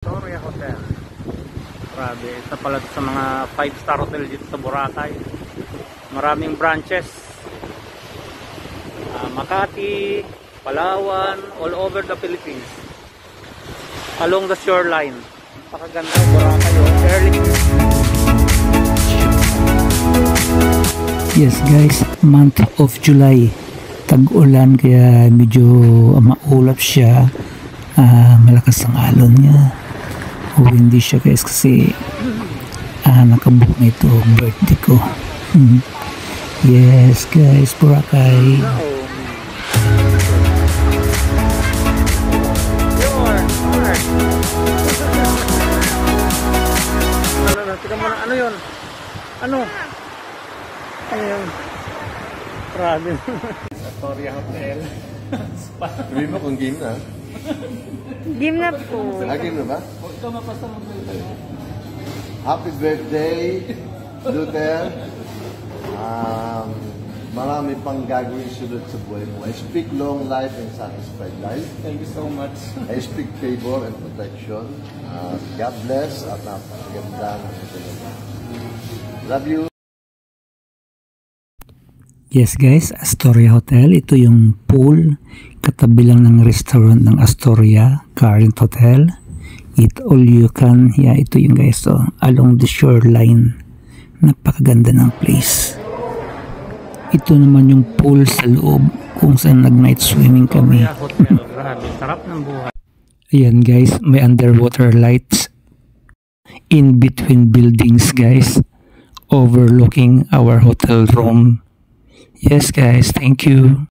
Astoria Hotel. Grabe, isa pala sa mga 5-star hotel dito sa Boracay. Maraming branches. Makati, Palawan, all over the Philippines. Along the shoreline. Napakaganda ng Boracay. Early. Yes guys, month of July. Tag-ulan kaya medyo maulap siya. Malakas ang alon niya. O hindi siya guys kasi nakabook na ito birthday ko. Yes guys, Boracay. Ano yun? Ano? Ano yun? Grabe. Astoria Hotel. Sabi mo kung game na? Game na po. Game na ba? Huwag ka mapasama mo. Happy birthday, Luther. Marami pang gagawin sunod sa buhay mo. I speak long life and satisfied life. Thank you so much. I speak favor and protection. God bless at napakaganda ng ito. Love you. Yes guys, Astoria Hotel. Ito yung pool. Katabi lang ng restaurant ng Astoria Current Hotel. Eat all you can. Yeah, ito yung guys. So, along the shoreline. Napakaganda ng place. Ito naman yung pool sa loob kung saan nag-night swimming kami. Hotel. Grabe, sarap ng buhay. Ayan guys, may underwater lights in between buildings guys, overlooking our hotel room. Yes guys, thank you.